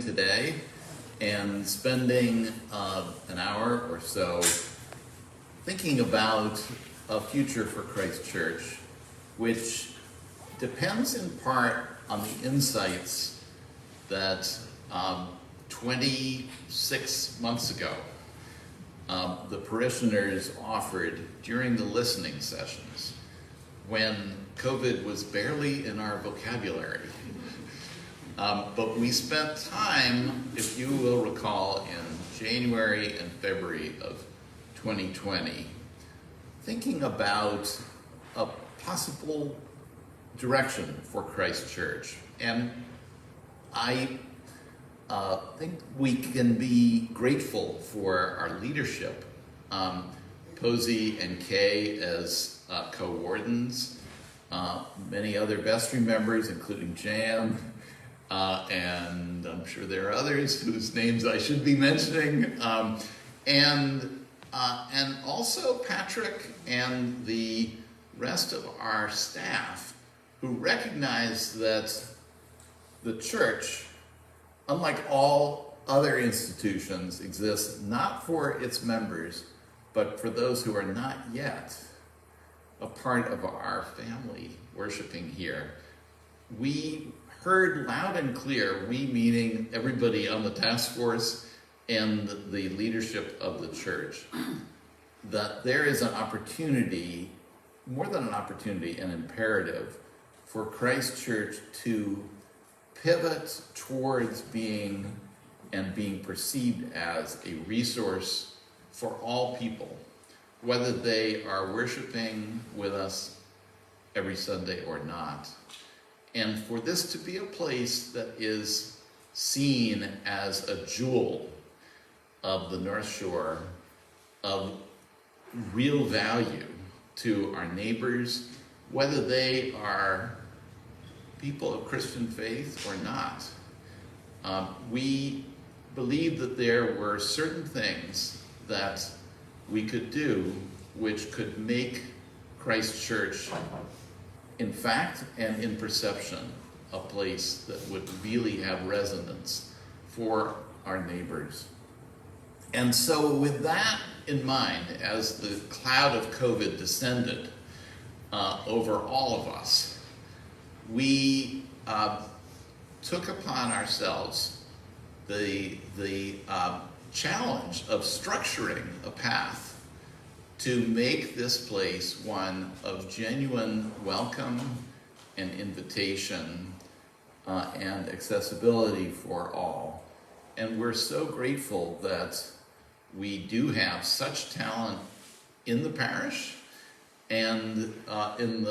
today and spending an hour or so thinking about a future for Christ Church, which depends in part on the insights that 26 months ago the parishioners offered during the listening sessions when COVID was barely in our vocabulary. But we spent time, if you will recall, in January and February of 2020, thinking about a possible direction for Christ Church. And I think we can be grateful for our leadership, Posey and Kay as co-wardens, many other vestry members, including Jan, and I'm sure there are others whose names I should be mentioning, and also Patrick and the rest of our staff who recognize that the church, unlike all other institutions, exists not for its members, but for those who are not yet a part of our family worshiping here. We heard loud and clear, we meaning everybody on the task force and the leadership of the church, that there is an opportunity, more than an opportunity, an imperative for Christ Church to pivot towards being perceived as a resource for all people, whether they are worshiping with us every Sunday or not. And for this to be a place that is seen as a jewel of the North Shore, of real value to our neighbors, whether they are people of Christian faith or not. We believe that there were certain things that we could do which could make Christ Church, in fact and in perception, a place that would really have resonance for our neighbors. And so with that in mind, as the cloud of COVID descended over all of us, we took upon ourselves the challenge of structuring a path to make this place one of genuine welcome and invitation and accessibility for all. And we're so grateful that we do have such talent in the parish and in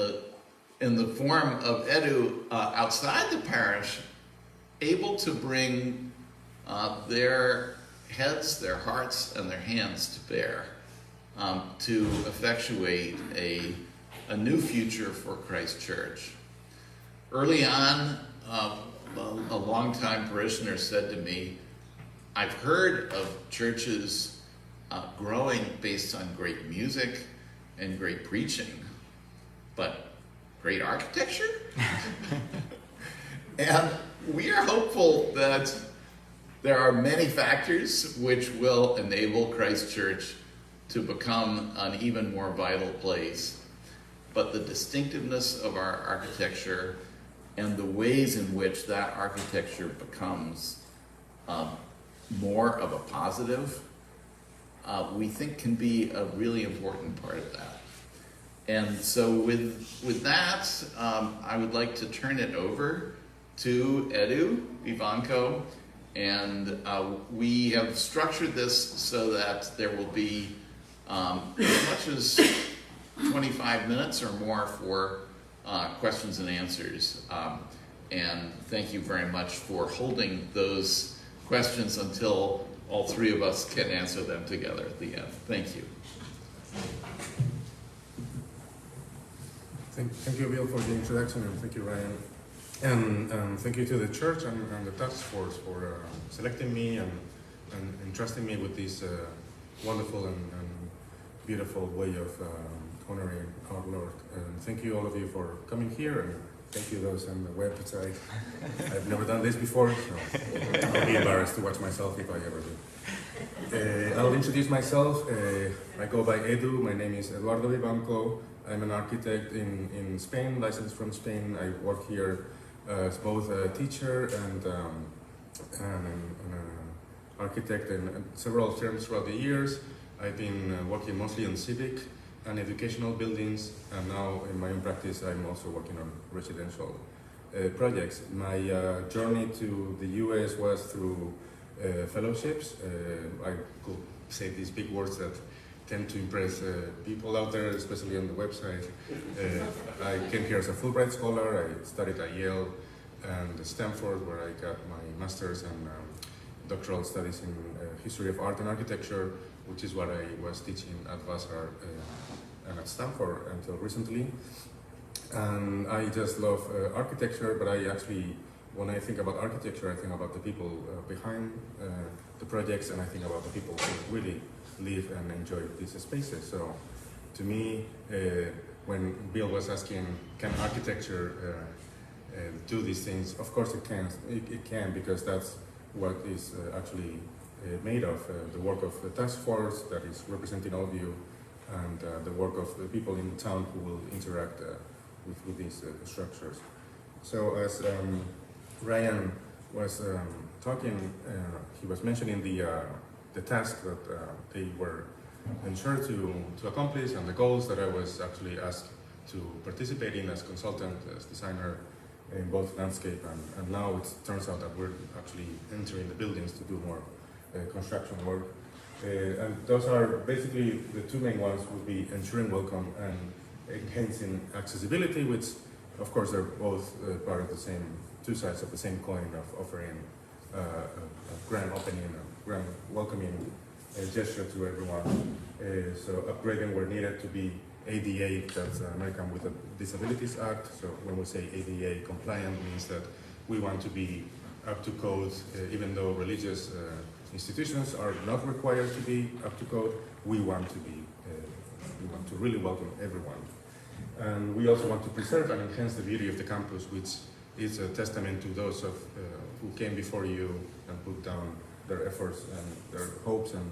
the form of Edu outside the parish, able to bring their heads, their hearts, and their hands to bear to effectuate a new future for Christ Church. Early on, a longtime parishioner said to me, I've heard of churches growing based on great music and great preaching, but great architecture? And we are hopeful that there are many factors which will enable Christ Church to become an even more vital place. But the distinctiveness of our architecture and the ways in which that architecture becomes more of a positive, we think can be a really important part of that. And so with that, I would like to turn it over to Edu Vivanco, and we have structured this so that there will be as much as 25 minutes or more for questions and answers. And thank you very much for holding those questions until all three of us can answer them together at the end. Thank you. Thank you, Bill, for the introduction, and thank you, Ryan. And thank you to the church and the task force for selecting me and entrusting me with this wonderful and beautiful way of honoring our Lord. And thank you, all of you, for coming here and thank you those on the website. I've never done this before, so I'll be embarrassed to watch myself if I ever do. I'll introduce myself. I go by Edu. My name is Eduardo Vivanco. I'm an architect in Spain, licensed from Spain. I work here as both a teacher and an architect in several firms throughout the years. I've been working mostly on civic and educational buildings, and now in my own practice I'm also working on residential projects. My journey to the US was through fellowships. I could say these big words that tend to impress people out there, especially on the website. I came here as a Fulbright scholar. I studied at Yale and Stanford, where I got my master's and doctoral studies in history of art and architecture, which is what I was teaching at Vassar and at Stanford until recently. And I just love architecture, but I actually, when I think about architecture, I think about the people behind the projects, and I think about the people who really live and enjoy these spaces. So to me, when Bill was asking, can architecture do these things? Of course it can. It can, because that's what is actually made of. The work of the task force that is representing all of you, and the work of the people in town who will interact with these structures. So as Ryan was talking, he was mentioning the task that they were ensured to accomplish, and the goals that I was actually asked to participate in as consultant, as designer in both landscape, and now it turns out that we're actually entering the buildings to do more construction work. And those are basically the two main ones would be ensuring welcome and enhancing accessibility, which of course are both part of the same, two sides of the same coin of offering a grand opening, a grand welcoming gesture to everyone. So upgrading where needed to be ADA, that's American with the Disabilities Act. So when we say ADA compliant, means that we want to be up to code, even though religious institutions are not required to be up to code. We want to be, we want to really welcome everyone. And we also want to preserve and enhance the beauty of the campus, which is a testament to those of who came before you and put down their efforts and their hopes and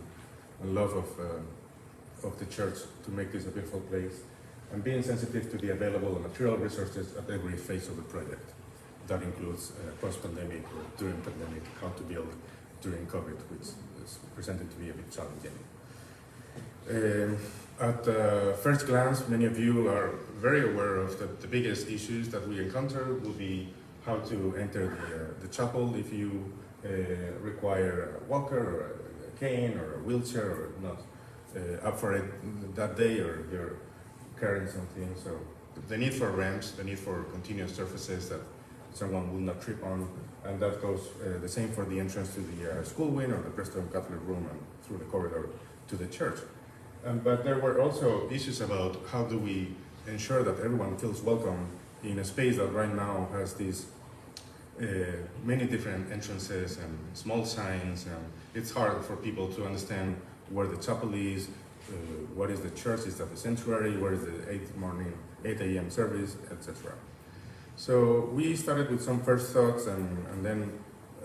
love of the church to make this a beautiful place, and being sensitive to the available material resources at every phase of the project. That includes post-pandemic or during pandemic, how to build during COVID, which is presented to be a bit challenging. At first glance, many of you are very aware of the biggest issues that we encounter will be how to enter the chapel if you require a walker or a cane or a wheelchair or not up for it that day, or you're carrying something. So the need for ramps, the need for continuous surfaces that someone will not trip on, and that goes the same for the entrance to the school wing or the Preston-Cutler Room and through the corridor to the church. But there were also issues about how do we ensure that everyone feels welcome in a space that right now has these many different entrances and small signs, and it's hard for people to understand where the chapel is, what is the church, is that the sanctuary, where is the 8 a.m. service, etc. So we started with some first thoughts, and then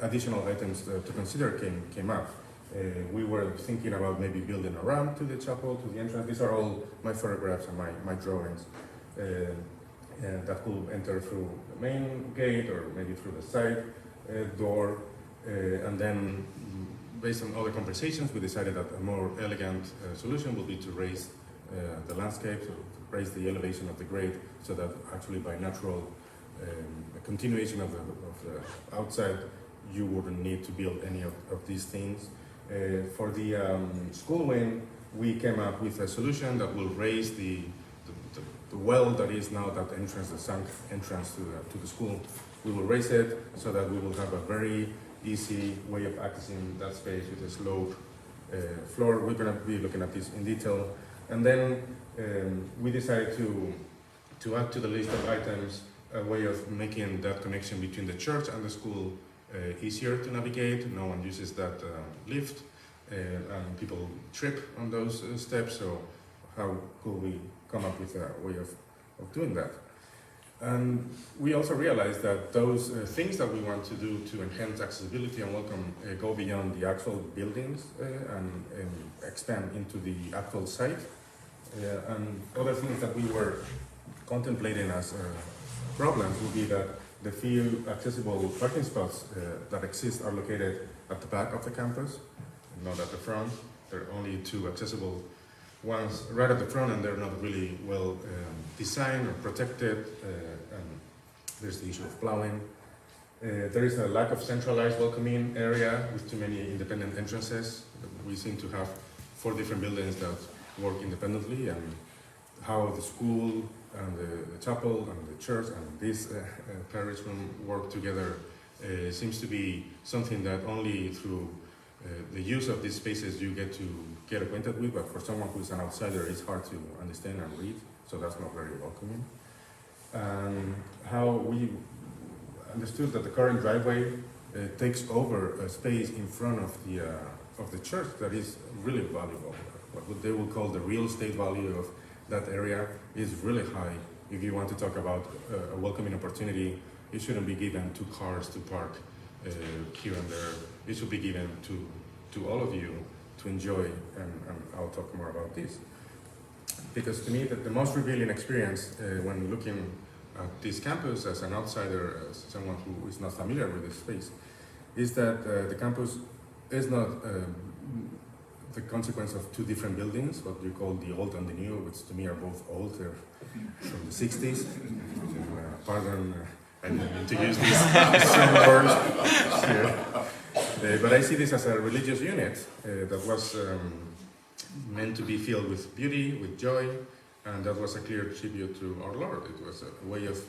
additional items to consider came up. We were thinking about maybe building a ramp to the chapel, to the entrance. These are all my photographs and my drawings. And that could enter through the main gate or maybe through the side door. And then, based on other conversations, we decided that a more elegant solution will be to raise the landscape, so to raise the elevation of the grade, so that actually by natural continuation of the outside, you wouldn't need to build any of these things. For the school wing, we came up with a solution that will raise the well that is now that entrance, the sunk entrance to the school. We will raise it so that we will have a very easy way of accessing that space with a sloped floor. We're going to be looking at this in detail. And then we decided to add to the list of items a way of making that connection between the church and the school easier to navigate. No one uses that lift, and people trip on those steps. So how could we come up with a way of doing that? And we also realized that those things that we want to do to enhance accessibility and welcome go beyond the actual buildings and expand into the actual site. And other things that we were contemplating as problems would be that the few accessible parking spots that exist are located at the back of the campus, not at the front. There are only 2 accessible ones right at the front, and they're not really well designed or protected. And there's the issue of plowing. There is a lack of centralized welcoming area with too many independent entrances. We seem to have 4 different buildings that work independently, and how the school and the chapel and the church and this parish room work together seems to be something that only through the use of these spaces you get acquainted with, but for someone who's an outsider it's hard to understand and read, so that's not very welcoming. And how we understood that the current driveway takes over a space in front of the church that is really valuable. What they will call the real estate value of that area is really high. If you want to talk about a welcoming opportunity, it shouldn't be given to cars to park here and there. It should be given to all of you to enjoy, and I'll talk more about this. Because to me, the most revealing experience when looking at this campus as an outsider, as someone who is not familiar with this space, is that the campus is not the consequence of 2 different buildings, what you call the old and the new, which to me are both old. They're from the 60s. Pardon, I didn't mean to use these strong words here. But I see this as a religious unit that was meant to be filled with beauty, with joy, and that was a clear tribute to our Lord. It was a way of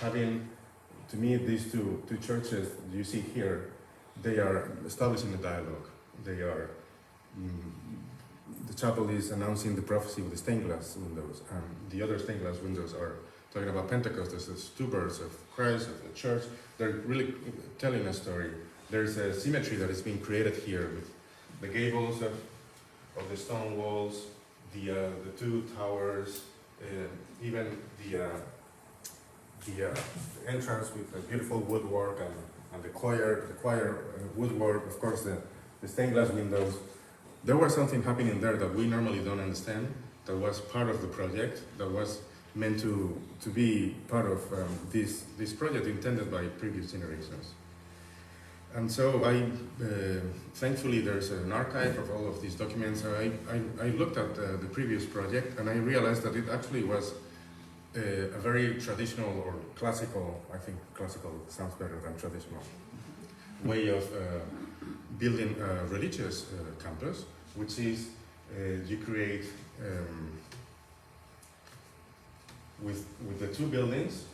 having, to me, these two churches you see here, they are establishing a dialogue. They are, the chapel is announcing the prophecy with the stained glass windows, and the other stained glass windows are talking about Pentecost as the 2 births of Christ, of the church. They're really telling a story. There's a symmetry that is being created here with the gables of the stone walls, the 2 towers, even the entrance with the beautiful woodwork and the choir woodwork, of course the stained glass windows. There was something happening there that we normally don't understand, that was part of the project, that was meant to be part of this project intended by previous generations. And so thankfully there's an archive of all of these documents. I looked at the previous project and I realized that it actually was a very traditional or classical, I think classical sounds better than traditional, way of building a religious campus, which is you create with the 2 buildings,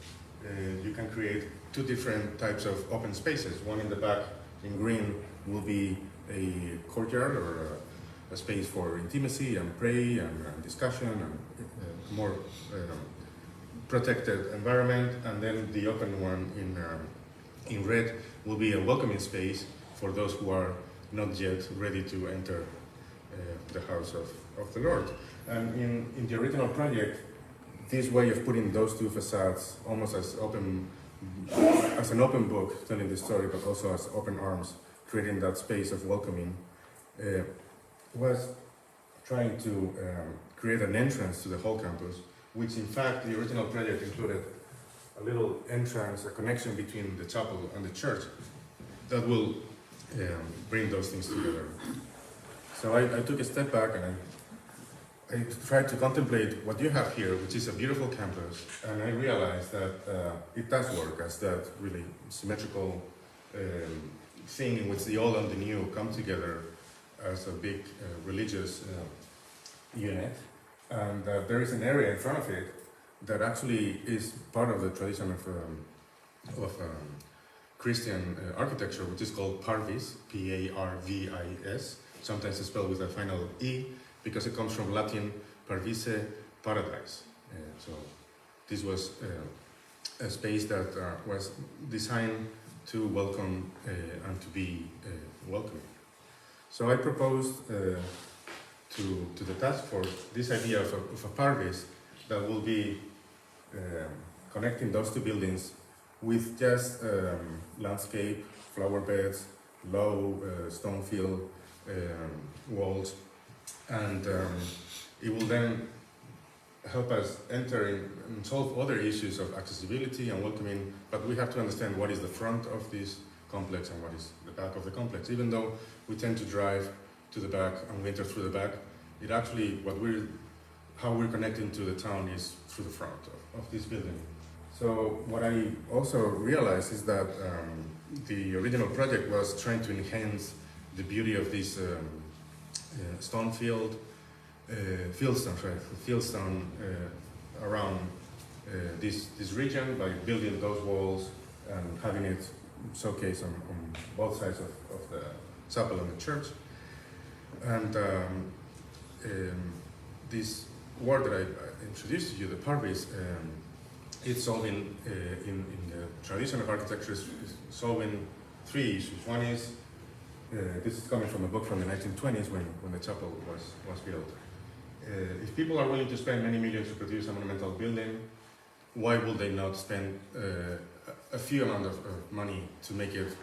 you can create 2 different types of open spaces. One in the back in green will be a courtyard or a space for intimacy and pray and discussion and more protected environment. And then the open one in red will be a welcoming space for those who are not yet ready to enter the house of the Lord. And in the original project, this way of putting those 2 facades almost as an open book telling the story, but also as open arms, creating that space of welcoming, was trying to create an entrance to the whole campus, which in fact the original project included a little entrance, a connection between the chapel and the church that will bring those things together. So I took a step back and I tried to contemplate what you have here, which is a beautiful campus, and I realized that it does work as that really symmetrical thing in which the old and the new come together as a big religious unit, and there is an area in front of it that actually is part of the tradition of Christian architecture, which is called Parvis, P-A-R-V-I-S. Sometimes it's spelled with a final E, because it comes from Latin parvise, paradise. So this was a space that was designed to welcome and to be welcoming. So I proposed to the task force this idea of a parvis that will be connecting those two buildings with just landscape, flower beds, low stone fill walls, and it will then help us enter in and solve other issues of accessibility and welcoming, but we have to understand what is the front of this complex and what is the back of the complex. Even though we tend to drive to the back and we enter through the back, it actually, how we're connecting to the town is through the front of this building. So what I also realized is that the original project was trying to enhance the beauty of this stone fieldstone around this region by building those walls and having it showcase on both sides of the chapel and the church. And this word that I introduced to you, the parish, it's solving, in the tradition of architecture, is solving three issues. One is, this is coming from a book from the 1920s when the chapel was built. If people are willing to spend many millions to produce a monumental building, why would they not spend a few amount of money to make it,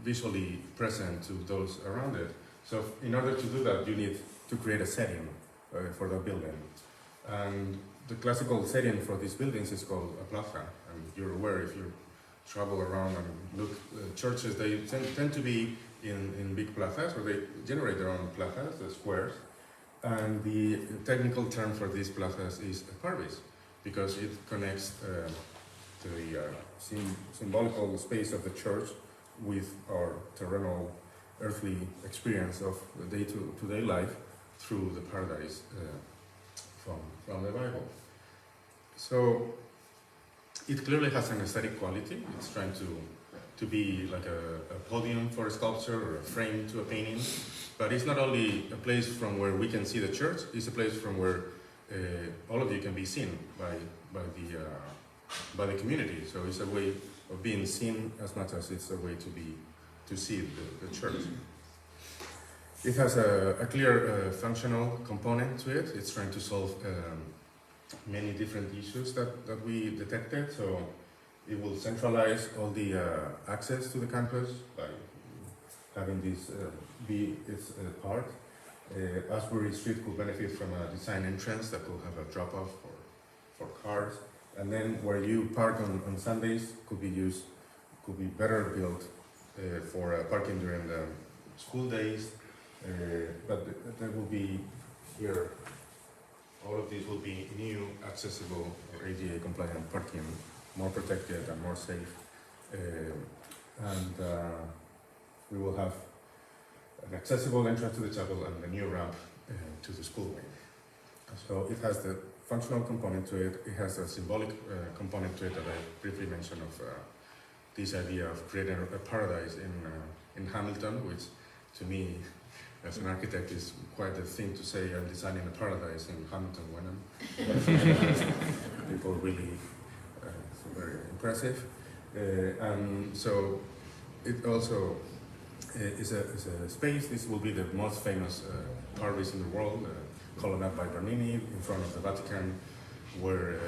visually present to those around it? So in order to do that, you need to create a setting for that building. And the classical setting for these buildings is called a plaza. And you're aware, if you travel around and look, churches, they tend to be in big plazas, or they generate their own plazas, the squares. And the technical term for these plazas is a parish, because it connects the symbolical space of the church with our terrenal, earthly experience of the day-to-day life through the paradise from the Bible. So it clearly has an aesthetic quality. It's trying to be like a podium for a sculpture or a frame to a painting, but it's not only a place from where we can see the church, it's a place from where all of you can be seen by the community. So it's a way of being seen as much as it's a way to see the church. It has a clear functional component to it. It's trying to solve many different issues that we detected. So it will centralize all the access to the campus by having this be its part. Asbury Street could benefit from a design entrance that could have a drop-off for cars. And then where you park on Sundays could be better built for parking during the school days. But there will be here, all of these will be new, accessible, or ADA compliant parking, more protected and more safe. And we will have an accessible entrance to the chapel and a new ramp to the school wing. So it has the functional component to it. It has a symbolic component to it that I briefly mentioned of this idea of creating a paradise in Hamilton, which to me, as an architect, is quite a thing to say. I'm designing a paradise in Hamilton, Wenham. People really, it's very impressive. And so it also is a space. This will be the most famous paradise in the world, called up by Bernini in front of the Vatican, where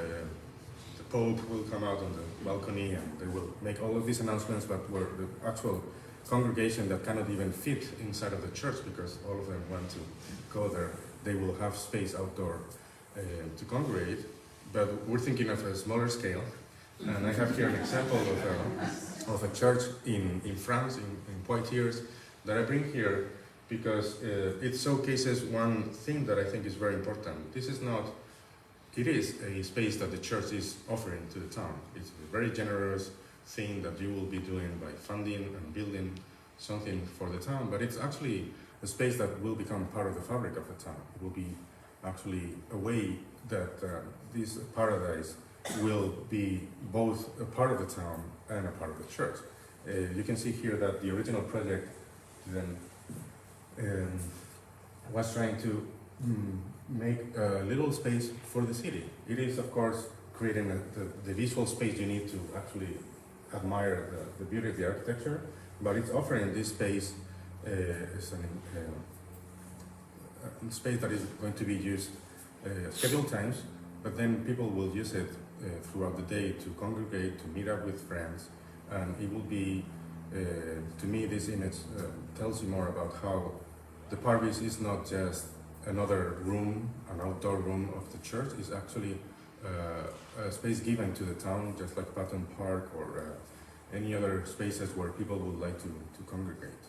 the Pope will come out on the balcony and they will make all of these announcements, but where the actual congregation that cannot even fit inside of the church because all of them want to go there, they will have space outdoor to congregate, but we're thinking of a smaller scale. And I have here an example of a church in France, in Poitiers, that I bring here because it showcases one thing that I think is very important. It is a space that the church is offering to the town. It's a very generous thing that you will be doing by funding and building something for the town, but it's actually a space that will become part of the fabric of the town. It will be actually a way that this paradise will be both a part of the town and a part of the church. You can see here that the original project then was trying to make a little space for the city. It is, of course, creating the visual space you need to actually admire the beauty of the architecture, but it's offering this space as a space that is going to be used scheduled times, but then people will use it throughout the day to congregate, to meet up with friends, and it will be, to me, this image tells you more about how the parish is not just another room, an outdoor room of the church. It's actually a space given to the town, just like Patton Park or any other spaces where people would like to congregate.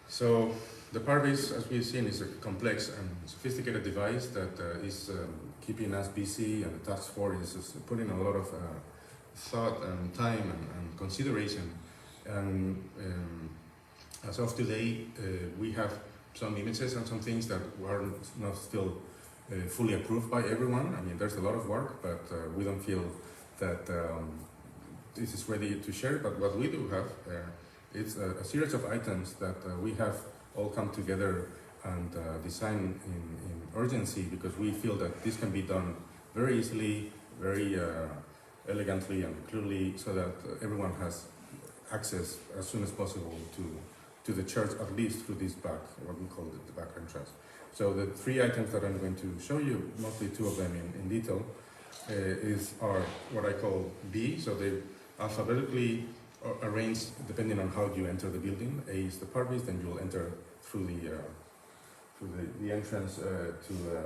So the parish, as we've seen, is a complex and sophisticated device that is keeping us busy, and the task force is putting a lot of thought and time and consideration. And as of today, we have some images and some things that are not still fully approved by everyone. I mean, there's a lot of work, but we don't feel that this is ready to share. But what we do have, it's a series of items that we have all come together and designed in urgency, because we feel that this can be done very easily, very elegantly and clearly, so that everyone has access as soon as possible to the church, at least through this back, what we call the back entrance. So the three items that I'm going to show you, mostly two of them in detail, are what I call B. So they alphabetically arranged depending on how you enter the building. A is the parish, then you'll enter through the entrance to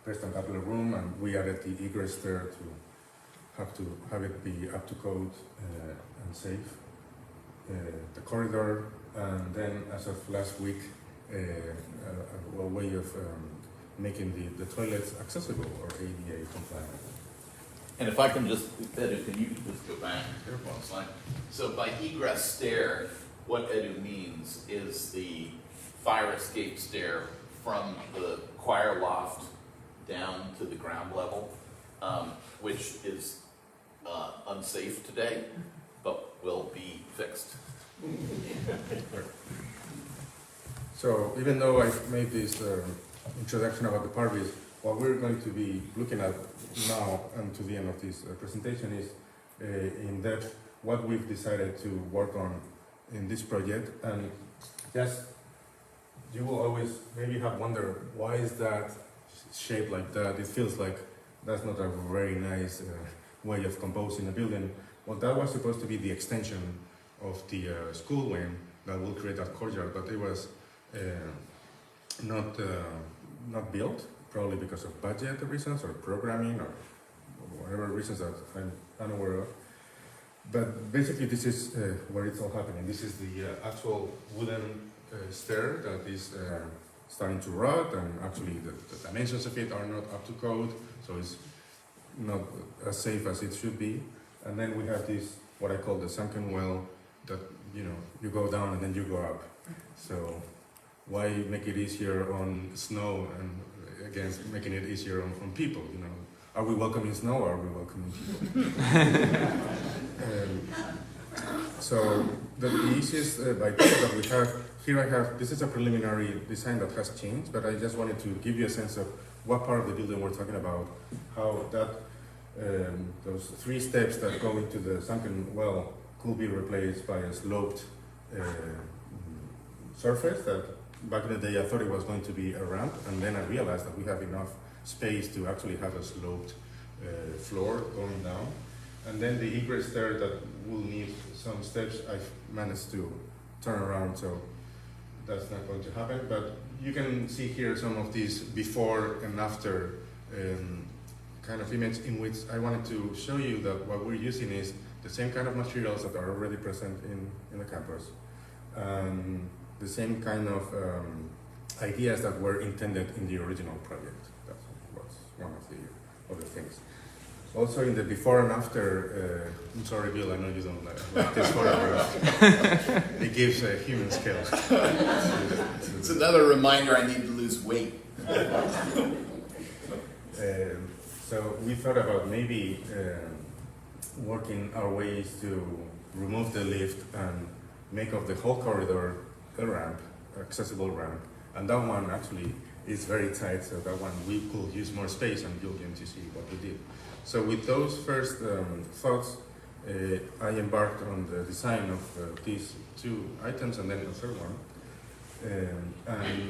Preston-Cutler Room, and we added the egress there to have it be up to code and safe. The corridor, and then as of last week, a way of making the toilets accessible or ADA compliant. And if I can just, Edu, can you just go back one slide? So by egress stair, what Edu means is the fire escape stair from the choir loft down to the ground level, which is unsafe today, but will be fixed. So even though I've made this introduction about the parish, what we're going to be looking at now and to the end of this presentation is in depth what we've decided to work on in this project. And just, you will always maybe have wondered, why is that shaped like that? It feels like that's not a very nice way of composing a building. Well, that was supposed to be the extension of the school wing that will create that courtyard, but it was not built, probably because of budget reasons or programming or whatever reasons that I'm unaware of. But basically this is where it's all happening. This is the actual wooden stair that is starting to rot, and actually the dimensions of it are not up to code, so it's not as safe as it should be. And then we have this, what I call the sunken well, that you go down and then you go up. So why make it easier on snow and against making it easier on people? Are we welcoming snow or are we welcoming people? So the easiest by that we have here, this is a preliminary design that has changed, but I just wanted to give you a sense of what part of the building we're talking about, how that those three steps that go into the sunken well could be replaced by a sloped surface that back in the day I thought it was going to be a ramp, and then I realized that we have enough space to actually have a sloped floor going down. And then the egress stair that will need some steps, I've managed to turn around, so that's not going to happen. But you can see here some of these before and after kind of image, in which I wanted to show you that what we're using is the same kind of materials that are already present in the campus. The same kind of ideas that were intended in the original project. That was one of the other things. Also in the before and after, I'm sorry Bill, I know you don't like this photograph. It gives a human scale. It's another reminder I need to lose weight. So we thought about maybe working our ways to remove the lift and make of the whole corridor a ramp, accessible ramp. And that one actually is very tight, so that one we could use more space, and you'll get to see what we did. So with those first thoughts, I embarked on the design of these two items, and then the third one. And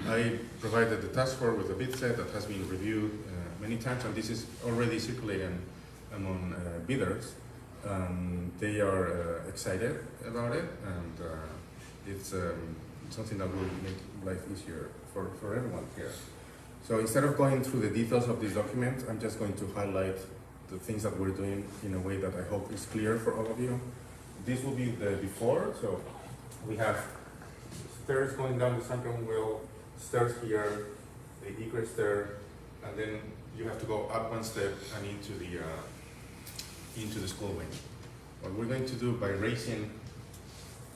I provided the task force with a bid set that has been reviewed many times, and this is already circulating among bidders. They are excited about it, and it's something that will make life easier for everyone here. So instead of going through the details of this document, I'm just going to highlight the things that we're doing in a way that I hope is clear for all of you. This will be the before, so we have stairs going down the sunken wheel, stairs here, the egress stair, and then you have to go up one step and into the school wing. What we're going to do by raising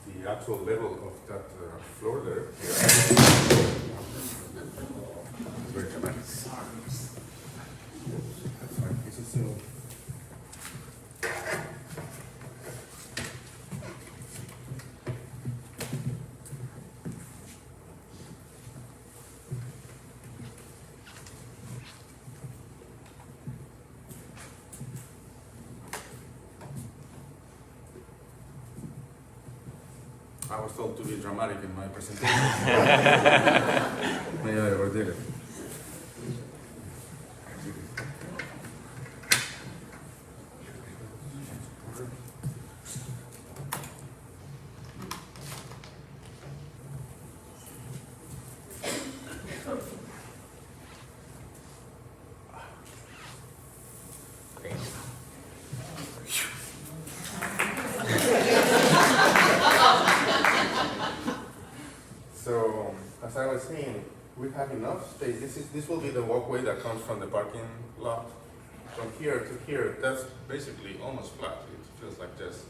the actual level of that floor there. It's very dramatic. That's fine. This is still. I was told to be dramatic in my presentation. Maybe I overdid it. So, as I was saying, we have enough space. This will be the walkway that comes from the parking lot. From here to here, that's basically almost flat. It feels like just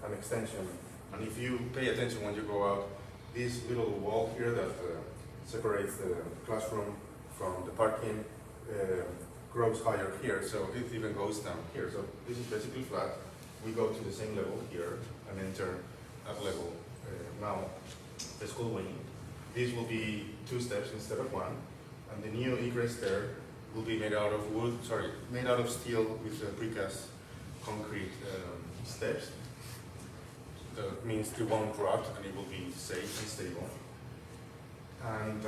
an extension. And if you pay attention when you go out, this little wall here that separates the classroom from the parking grows higher here, so it even goes down here. So this is basically flat. We go to the same level here and enter at level now the school wing. These will be 2 steps instead of 1, and the new egress stair will be made out of made out of steel with precast concrete steps. That means it won't rot and it will be safe and stable. And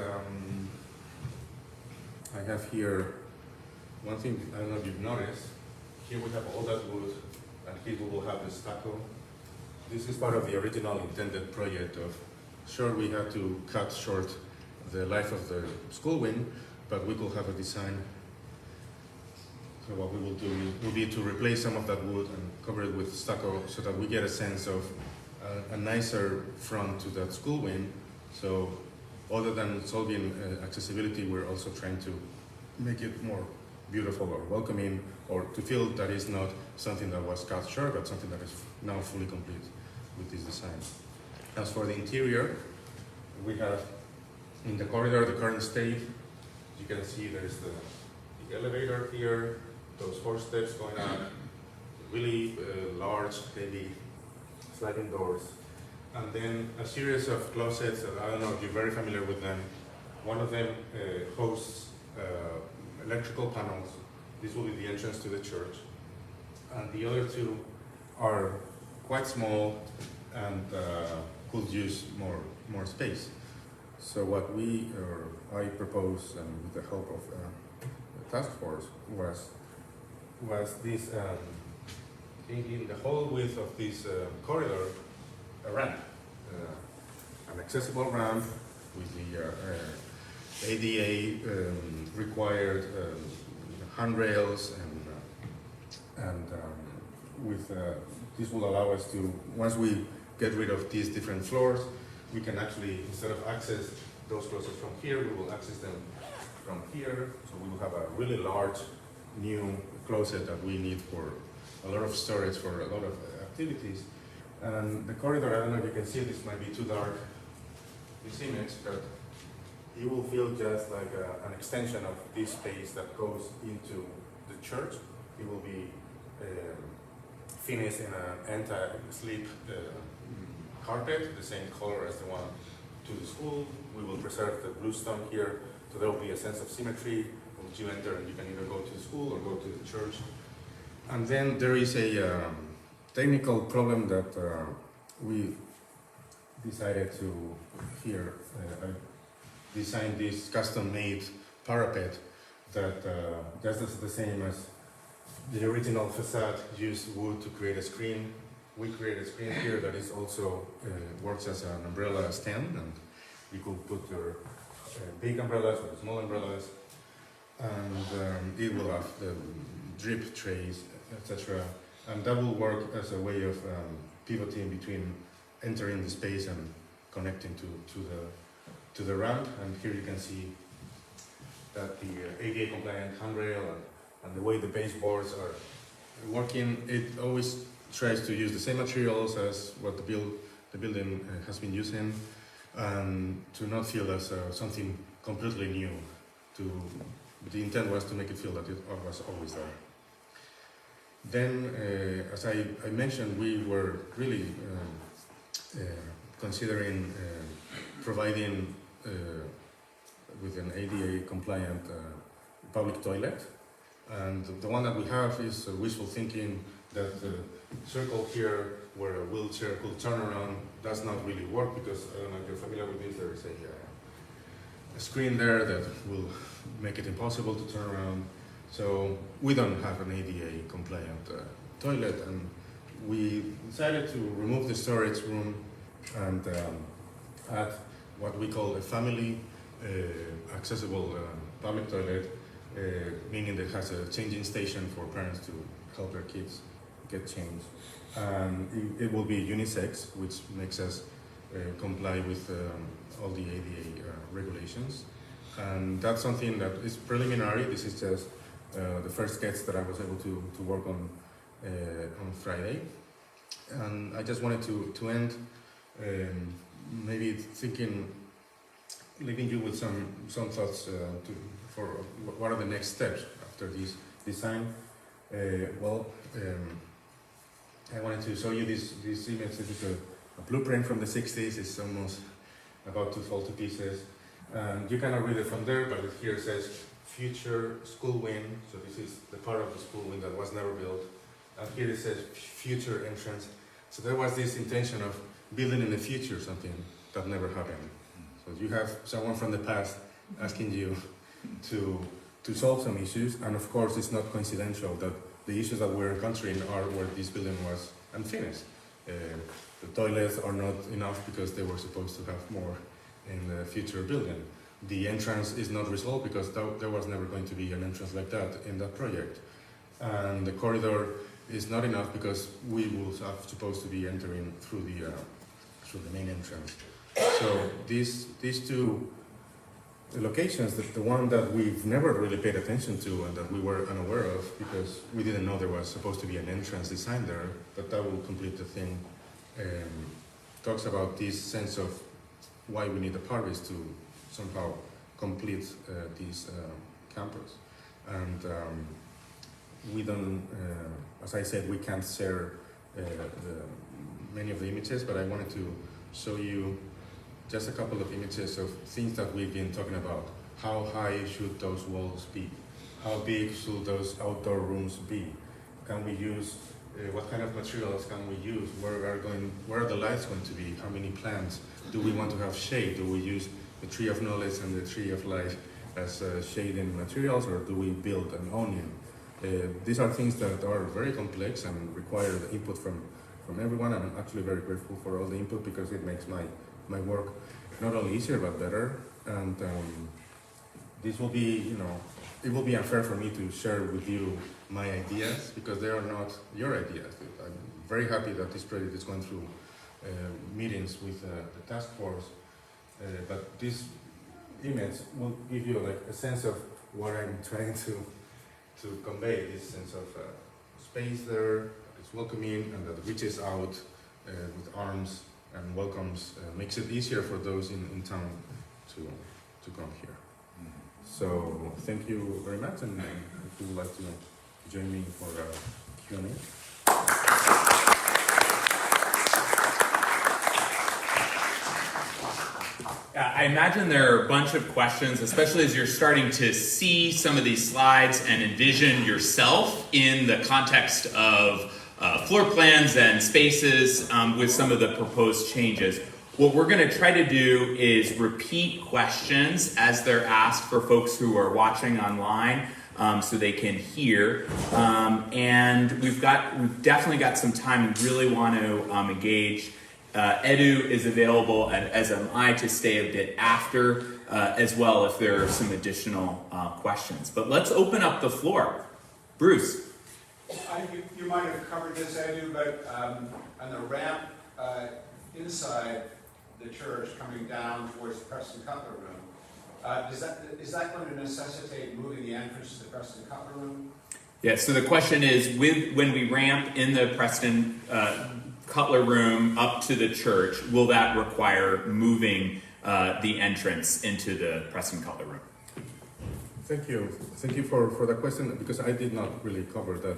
I have here one thing I don't know if you've noticed. Here we have all that wood, and here we will have the stucco. This is part of the original intended project of. Sure, we had to cut short the life of the school wing, but we could have a design. So what we will do will be to replace some of that wood and cover it with stucco so that we get a sense of a nicer front to that school wing. So other than solving accessibility, we're also trying to make it more beautiful or welcoming, or to feel that it's not something that was cut short, but something that is now fully complete with this design. As for the interior, we have in the corridor the current state. You can see there's the elevator here, those 4 steps going up, really large, heavy sliding doors, and then a series of closets that I don't know if you're very familiar with them. One of them hosts electrical panels. This will be the entrance to the church, and the other 2 are quite small and could use more space. So what I proposed, and with the help of the task force, was this in the whole width of this corridor, a ramp, an accessible ramp with the ADA required handrails, and with this will allow us to, once we get rid of these different floors, we can actually, instead of access those closets from here, we will access them from here. So we will have a really large new closet that we need for a lot of storage for a lot of activities. And the corridor, I don't know if you can see, this might be too dark, this image, but it will feel just like an extension of this space that goes into the church. It will be finished in an anti-slip carpet, the same color as the one to the school. We will preserve the blue stone here, so there will be a sense of symmetry. Once you enter, you can either go to the school or go to the church. And then there is a technical problem that we decided to here. designed this custom-made parapet that just the same as the original facade used wood to create a screen. We created a screen here that is also works as an umbrella stand, and you could put your big umbrellas or small umbrellas, and it will have the drip trays, etc. And that will work as a way of pivoting between entering the space and connecting to the ramp. And here you can see that the ADA compliant handrail and the way the baseboards are working, it always tries to use the same materials as what the building has been using, to not feel as something completely new. The intent was to make it feel that it was always there. Then, as I mentioned, we were really considering providing with an ADA compliant public toilet, and the one that we have is wishful thinking that the circle here where a wheelchair could turn around does not really work, because I don't know if you're familiar with this, there is a screen there that will make it impossible to turn around. So we don't have an ADA compliant toilet, and we decided to remove the storage room and add what we call a family accessible public toilet, meaning that it has a changing station for parents to help their kids get changed. It will be unisex, which makes us comply with all the ADA regulations. And that's something that is preliminary. This is just the first sketch that I was able to work on Friday. And I just wanted to end maybe leaving you with some thoughts for what are the next steps after this design. I wanted to show you this image. This is a blueprint from the 60s. It's almost about to fall to pieces. And you cannot read it from there, but here it says future school wing. So this is the part of the school wing that was never built. And here it says future entrance. So there was this intention of building in the future something that never happened. So you have someone from the past asking you to solve some issues, and of course it's not coincidental that the issues that we're encountering are where this building was unfinished. The toilets are not enough because they were supposed to have more in the future building. The entrance is not resolved because there was never going to be an entrance like that in that project. And the corridor is not enough because we will have supposed to be entering through the main entrance. So these two locations, the one that we've never really paid attention to and that we were unaware of because we didn't know there was supposed to be an entrance design there, but that will complete the thing, talks about this sense of why we need a parish to somehow complete this campus. And we don't, as I said, we can't share many of the images, but I wanted to show you just a couple of images of things that we've been talking about. How high should those walls be? How big should those outdoor rooms be? Can we use, what kind of materials can we use? Where are the lights going to be? How many plants? Do we want to have shade? Do we use the tree of knowledge and the tree of life as shading materials, or do we build an onion? These are things that are very complex and require the input from everyone, and I'm actually very grateful for all the input because it makes my work not only easier but better. And this will be, it will be unfair for me to share with you my ideas because they are not your ideas. I'm very happy that this project is going through meetings with the task force, but this image will give you like a sense of what I'm trying to convey, this sense of space there, it's welcoming and that reaches out with arms and welcomes, makes it easier for those in town to come here. So thank you very much, and if you would like to join me for Q&A. I imagine there are a bunch of questions, especially as you're starting to see some of these slides and envision yourself in the context of floor plans and spaces with some of the proposed changes. What we're going to try to do is repeat questions as they're asked for folks who are watching online, so they can hear. And we've definitely got some time and really want to engage. Edu is available, and as am I, to stay a bit after as well if there are some additional questions. But let's open up the floor. Bruce. You might have covered this, Edu, but on the ramp inside the church coming down towards the Preston-Cutler Room, is that going to necessitate moving the entrance to the Preston-Cutler Room? Yeah, so the question is, when we ramp in the Preston-Cutler Room up to the church, will that require moving the entrance into the Preston-Cutler Room? Thank you. Thank you for the question, because I did not really cover that.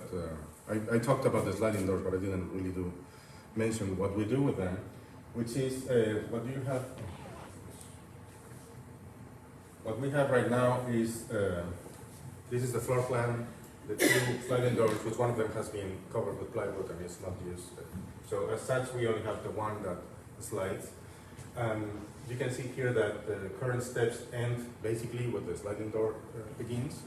I talked about the sliding doors, but I didn't really mention what we do with them, which is what you have. What we have right now is this is the floor plan. The two sliding doors, which one of them has been covered with plywood and is not used. So as such, we only have the one that slides. You can see here that the current steps end basically where the sliding door begins.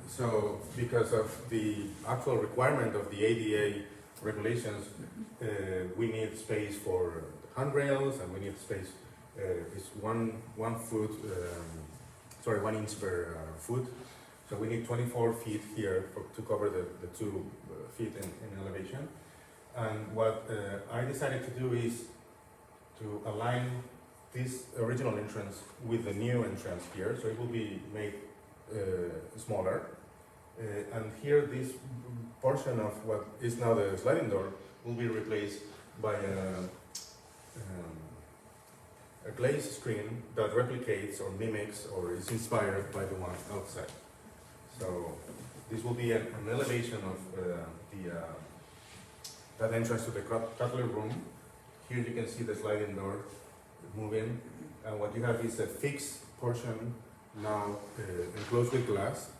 So because of the actual requirement of the ADA regulations, we need space for handrails, and we need space, it's 1 inch per foot. So we need 24 feet here to cover the 2 feet in elevation. And what I decided to do is to align this original entrance with the new entrance here, so it will be made smaller. And here, this portion of what is now the sliding door will be replaced by a glazed screen that replicates or mimics or is inspired by the one outside. So this will be an elevation of that entrance to the Cutler Room. Here you can see the sliding door moving, and what you have is a fixed portion now enclosed with glass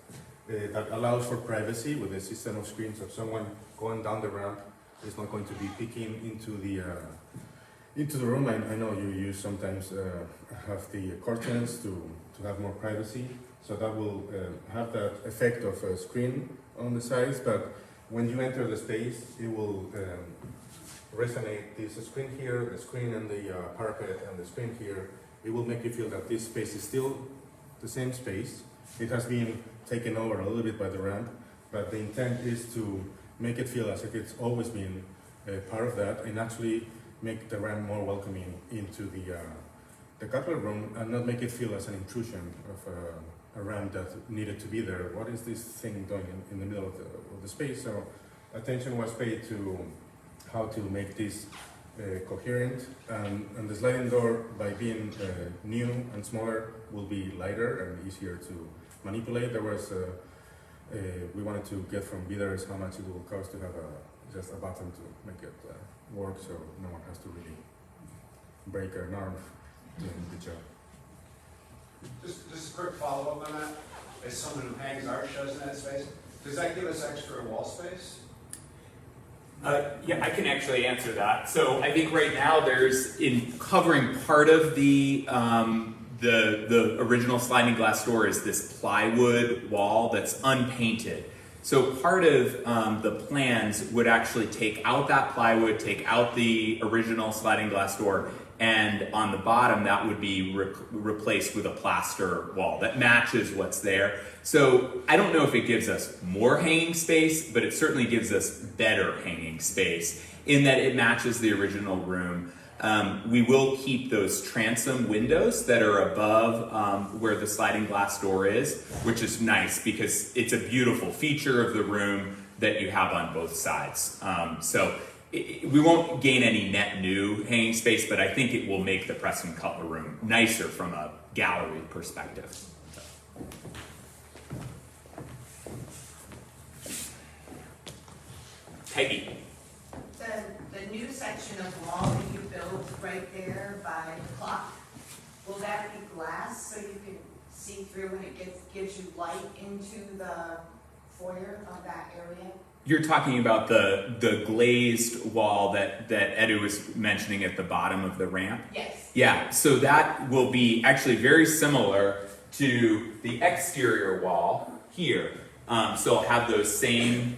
that allows for privacy with a system of screens. So someone going down the ramp is not going to be peeking into the room. I know you sometimes have the curtains to have more privacy, so that will have that effect of a screen on the sides, but when you enter the space, it will resonate this screen here, the screen and the parapet and the screen here. It will make you feel that this space is still the same space. It has been taken over a little bit by the ramp, but the intent is to make it feel as if it's always been part of that, and actually make the ramp more welcoming into the Cutler Room, and not make it feel as an intrusion of a ramp that needed to be there. What is this thing doing in the middle of the space? So attention was paid to how to make this coherent, and the sliding door, by being new and smaller, will be lighter and easier to manipulate. There was we wanted to get from bidders how much it will cost to have just a button to make it work, so no one has to really break an arm doing the job. Just a quick follow-up on that. As someone who hangs art shows in that space, does that give us extra wall space? Yeah, I can actually answer that. So I think right now there's, in covering part of the original sliding glass door, is this plywood wall that's unpainted. So part of the plans would actually take out that plywood, take out the original sliding glass door, and on the bottom that would be replaced with a plaster wall that matches what's there. So I don't know if it gives us more hanging space, but it certainly gives us better hanging space in that it matches the original room. We will keep those transom windows that are above where the sliding glass door is, which is nice because it's a beautiful feature of the room that you have on both sides. We won't gain any net new hanging space, but I think it will make the Preston-Cutler Room nicer from a gallery perspective. Peggy. The new section of wall that you built right there by the clock, will that be glass so you can see through and it gives you light into the foyer of that area? You're talking about the glazed wall that Edu was mentioning at the bottom of the ramp? Yes. Yeah, so that will be actually very similar to the exterior wall here. So it'll have those same,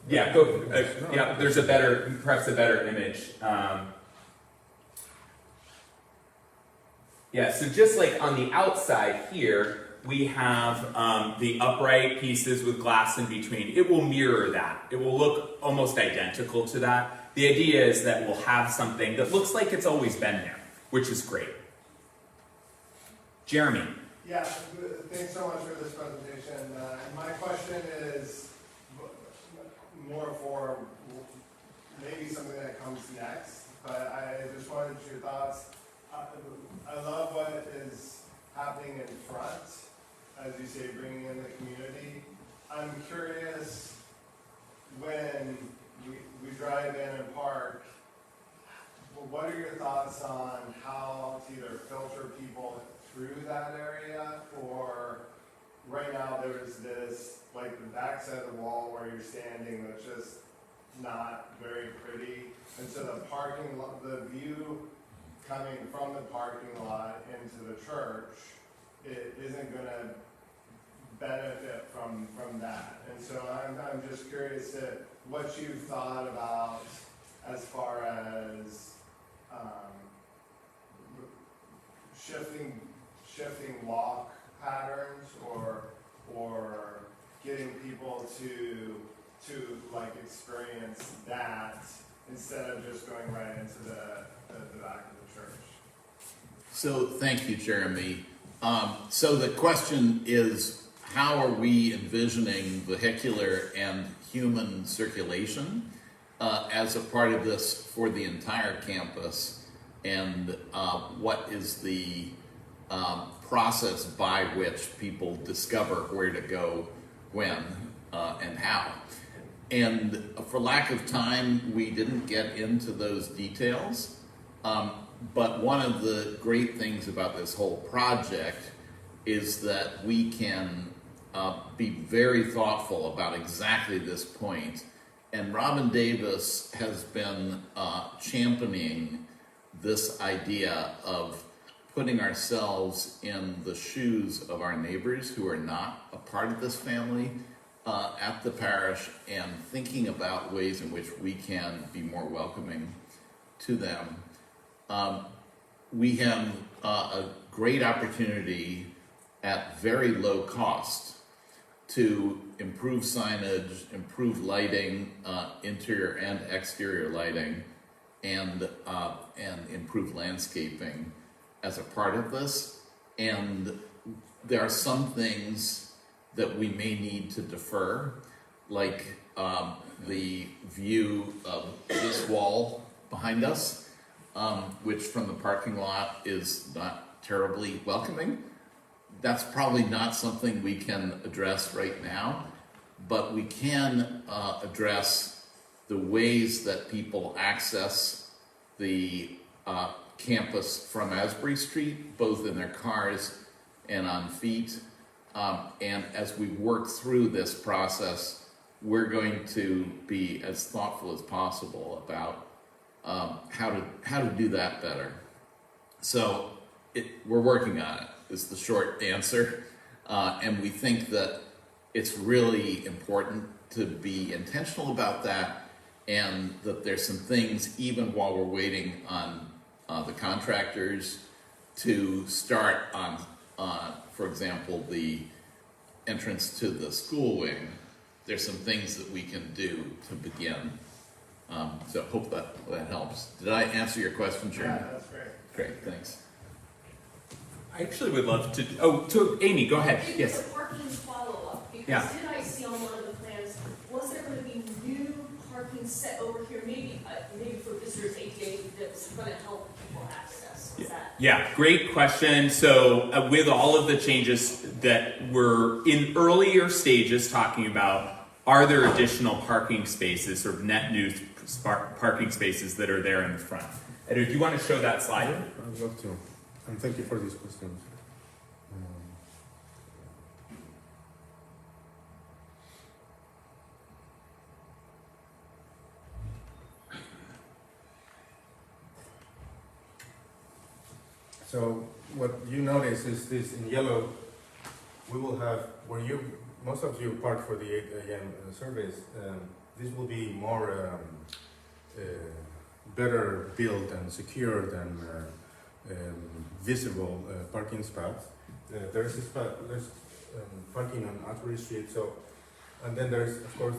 yeah, go, yeah, there's perhaps a better image. Yeah, so just like on the outside here, we have the upright pieces with glass in between. It will mirror that. It will look almost identical to that. The idea is that we'll have something that looks like it's always been there, which is great. Jeremy. Yeah, thanks so much for this presentation. My question is more for maybe something that comes next, but I just wanted your thoughts. I love what is happening in front, as you say, bringing in the community. I'm curious, when we drive in and park, what are your thoughts on how to either filter people through that area, or right now there's this, like the back side of the wall where you're standing that's just not very pretty, and so the parking lot, the view coming from the parking lot into the church, it isn't going to benefit from that. And so I'm just curious to what you've thought about as far as shifting walk patterns, or getting people to like experience that instead of just going right into the back of the church. So thank you, Jeremy. So the question is, how are we envisioning vehicular and human circulation as a part of this for the entire campus, and what is the process by which people discover where to go, when, and how? And for lack of time, we didn't get into those details. But one of the great things about this whole project is that we can be very thoughtful about exactly this point. And Robin Davis has been championing this idea of putting ourselves in the shoes of our neighbors who are not a part of this family at the parish, and thinking about ways in which we can be more welcoming to them. We have a great opportunity at very low cost to improve signage, improve lighting, interior and exterior lighting, and improve landscaping as a part of this. And there are some things that we may need to defer, like the view of this wall behind us, which from the parking lot is not terribly welcoming. That's probably not something we can address right now, but we can address the ways that people access the campus from Asbury Street, both in their cars and on feet. And as we work through this process, we're going to be as thoughtful as possible about how to do that better. So we're working on it, is the short answer. And we think that it's really important to be intentional about that, and that there's some things, even while we're waiting on the contractors to start on, for example, the entrance to the school wing, there's some things that we can do to begin. So hope that helps. Did I answer your question, Chairman? Yeah, that's great. Great, thanks. I actually would love to, to Amy, go ahead. Maybe Yes. a parking follow-up, because Yeah. did I see on one of the plans, was there gonna be new parking set over here, maybe for visitors ADA, that's gonna help people access? Is that? Yeah, great question. So with all of the changes that we're in earlier stages talking about, are there additional parking spaces, or net new parking spaces that are there in the front? Edu, do you want to show that slide? I'd love to. And thank you for these questions. So what you notice is this in yellow, we will have, where most of you park for the 8 a.m. Service, this will be more better built and secure than visible parking spots. There's a spot, there's parking on Atterbury Street, so, and then there's of course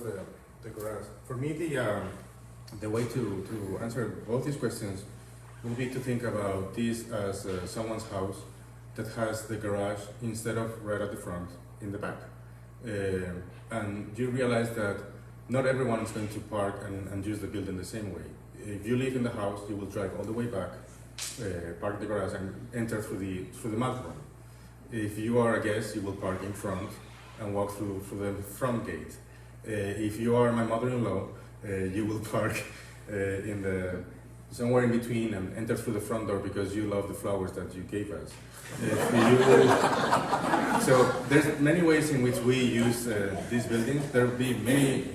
the garage. For me, the way to answer both these questions will be to think about this as someone's house that has the garage instead of right at the front, in the back. And you realize that not everyone is going to park and use the building the same way. If you live in the house, you will drive all the way back, park the garage and enter through the mudroom. If you are a guest, you will park in front and walk through the front gate. If you are my mother-in-law, you will park somewhere in between and enter through the front door because you love the flowers that you gave us. So there's many ways in which we use these buildings. There will be many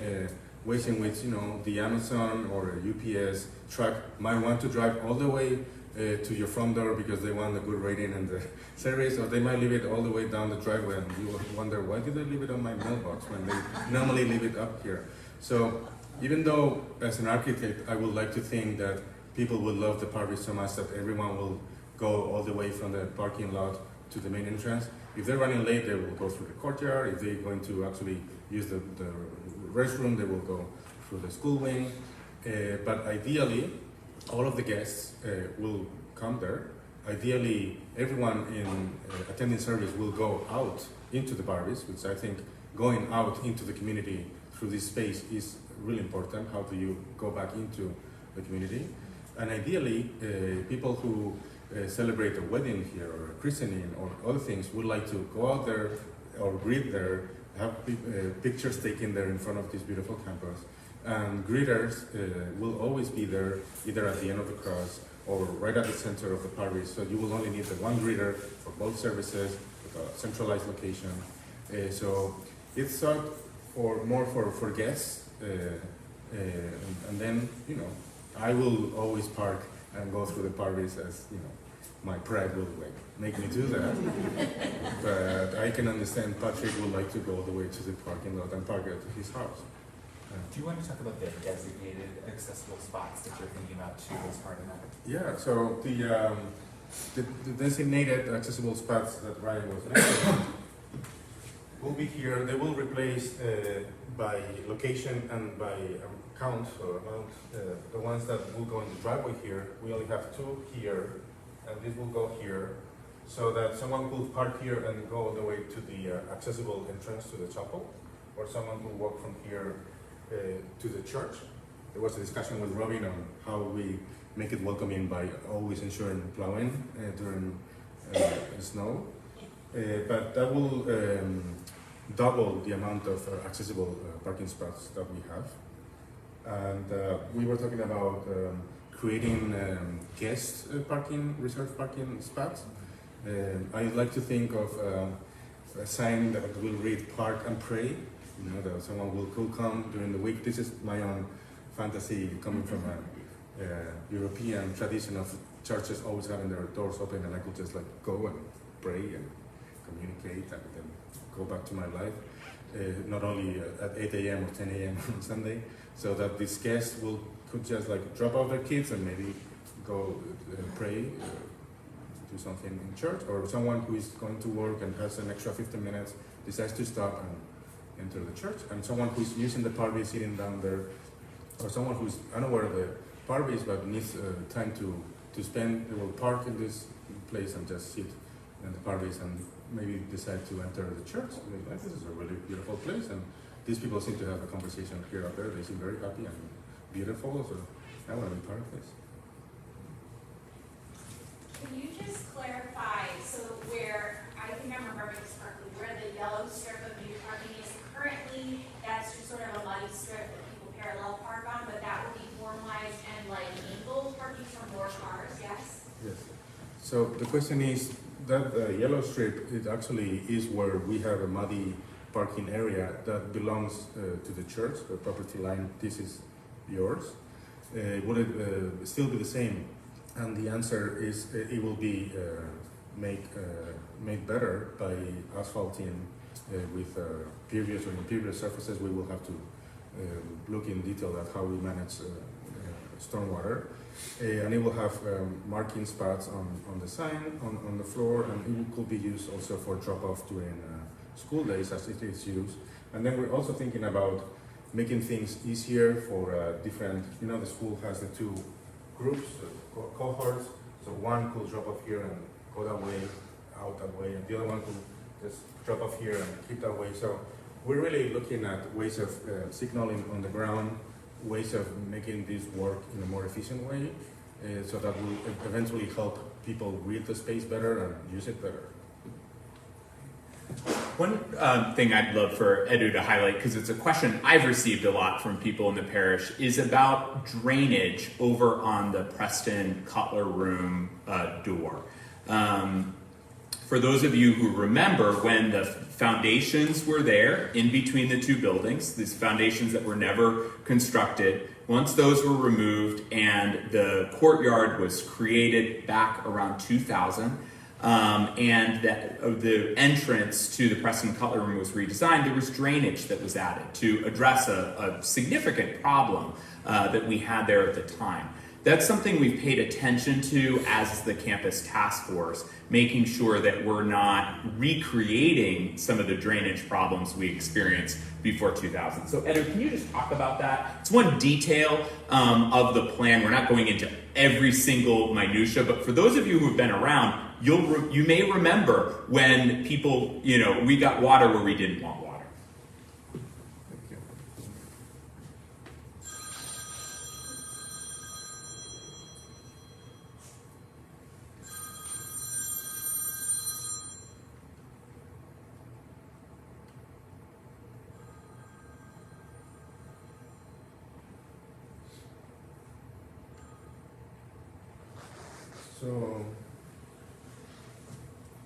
ways in which the Amazon or UPS truck might want to drive all the way to your front door because they want a good rating and the service, or they might leave it all the way down the driveway and you wonder, why did they leave it on my mailbox when they normally leave it up here? So even though as an architect I would like to think that people will love the parish so much that everyone will go all the way from the parking lot to the main entrance, if they're running late they will go through the courtyard. If they're going to actually use the restroom, they will go through the school wing. But ideally, all of the guests will come there. Ideally, everyone in attending service will go out into the parish, which I think going out into the community through this space is really important. How do you go back into the community? And ideally, people who celebrate a wedding here or a christening or other things would like to go out there or greet there, have pictures taken there in front of this beautiful campus. And greeters will always be there, either at the end of the cross or right at the center of the parish. So you will only need the one greeter for both services with a centralized location. So it's more for guests. And then, I will always park and go through the parish as, my pride will make me do that. But I can understand Patrick would like to go all the way to the parking lot and park at his house. Do you want to talk about the designated accessible spots that you're thinking about too as part of that? Yeah, so the designated accessible spots that Ryan was mentioning will be here. They will replace by location and by count or amount the ones that will go in the driveway here. We only have 2 here, and this will go here, so that someone could park here and go all the way to the accessible entrance to the chapel, or someone could walk from here to the church. There was a discussion with Robin on how we make it welcoming by always ensuring plowing during snow. But that will double the amount of accessible parking spots that we have. And we were talking about creating guest parking, reserved parking spots. I'd like to think of a sign that will read "Park and Pray." That someone could come during the week. This is my own fantasy coming from a European tradition of churches always having their doors open, and I could just go and pray and communicate and then go back to my life. Not only at 8 a.m. or 10 a.m. on Sunday, so that these guests could just drop off their kids and maybe go pray, do something in church, or someone who is going to work and has an extra 15 minutes decides to stop and enter the church, and someone who's using the parvis sitting down there, or someone who's unaware of the parvis but needs time to spend, they will park in this place and just sit in the parvis and maybe decide to enter the church. This is a really beautiful place, and these people seem to have a conversation here up there. They seem very happy and beautiful, so I want to be part of this. Can you just clarify, so where, I think I'm remembering this correctly, where the yellow strip of new parking is currently, that's just sort of a muddy strip that people parallel park on, but that would be formalized and angled parking for more cars, yes? Yes. So the question is, that yellow strip, it actually is where we have a muddy parking area that belongs to the church, the property line. This is yours. Would it still be the same And the answer is it will be made better by asphalting with pervious or impervious surfaces. We will have to look in detail at how we manage stormwater. And it will have marking spots on the sign, on the floor, and it could be used also for drop-off during school days as it is used. And then we're also thinking about making things easier for different, the school has the two groups, cohorts, so one could drop off here and go that way, out that way, and the other one could just drop off here and keep that way. So we're really looking at ways of signaling on the ground, ways of making this work in a more efficient way, so that will eventually help people read the space better and use it better. One thing I'd love for Edu to highlight, because it's a question I've received a lot from people in the parish, is about drainage over on the Preston-Cutler Room door. For those of you who remember when the foundations were there in between the two buildings, these foundations that were never constructed, once those were removed and the courtyard was created back around 2000, and the entrance to the Preston-Cutler Room was redesigned, there was drainage that was added to address a significant problem that we had there at the time. That's something we've paid attention to as the Campus Taskforce, making sure that we're not recreating some of the drainage problems we experienced before 2000. So Edu, can you just talk about that? It's one detail of the plan. We're not going into every single minutia, but for those of you who've been around, you may remember when people, we got water where we didn't want water. Thank you. So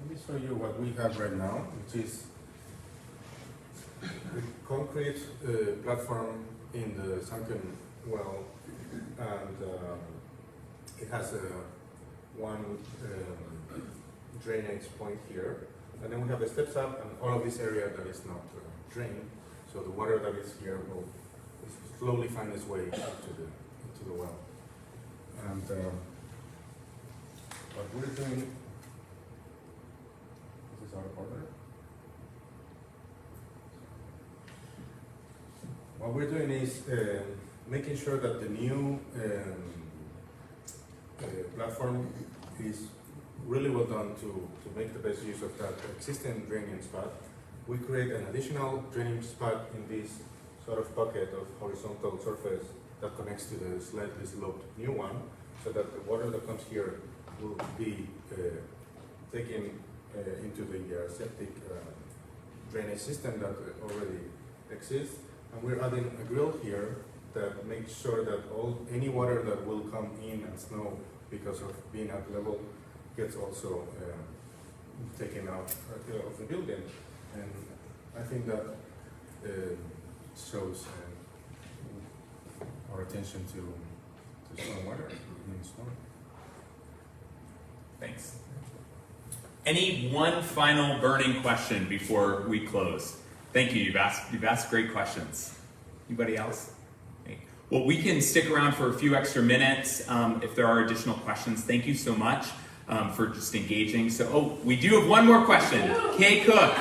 let me show you what we have right now, which is the concrete platform in the sunken well, and it has one drainage point here, and then we have the steps up and all of this area that is not drained, so the water that is here will slowly find its way into the well. And what we're doing, this is out of order. What we're doing is making sure that the new platform is really well done to make the best use of that existing draining spot. We create an additional draining spot in this sort of bucket of horizontal surface that connects to the slightly sloped new one, so that the water that comes here will be taken into the septic drainage system that already exists. And we're adding a grill here that makes sure that any water that will come in and snow because of being at level gets also taken out of the building. And I think that shows our attention to stormwater in snow. Thanks. Any one final burning question before we close? Thank you. You've asked great questions. Anybody else? Well, we can stick around for a few extra minutes if there are additional questions. Thank you so much for just engaging. So, we do have one more question. Kay Cook.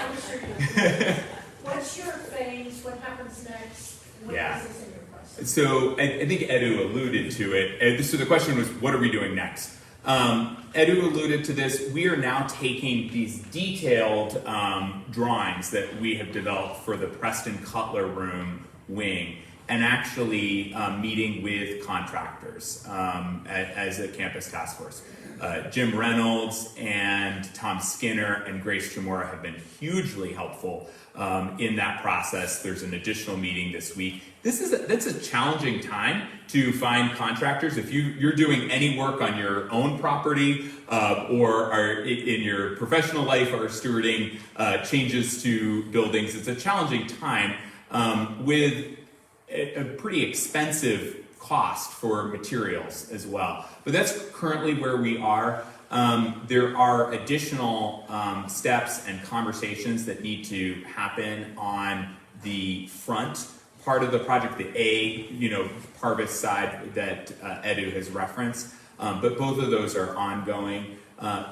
What's your phase? What happens next? What is this in your process? So I think Edu alluded to it. So the question was, what are we doing next? Edu alluded to this. We are now taking these detailed drawings that we have developed for the Preston-Cutler Room wing and actually meeting with contractors as a Campus Taskforce. Jim Reynolds and Tom Skinner and Grace Chamora have been hugely helpful in that process. There's an additional meeting this week. That's a challenging time to find contractors. If you're doing any work on your own property or are in your professional life or stewarding changes to buildings, it's a challenging time with a pretty expensive cost for materials as well. But that's currently where we are. There are additional steps and conversations that need to happen on the front part of the project, the Parvis side that Edu has referenced. But both of those are ongoing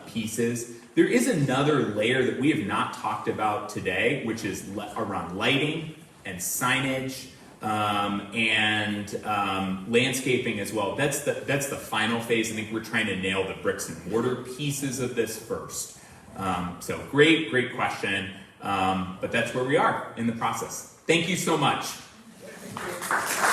pieces. There is another layer that we have not talked about today, which is around lighting and signage and landscaping as well. That's the final phase. I think we're trying to nail the bricks and mortar pieces of this first. So great question. But that's where we are in the process. Thank you so much. Thank you.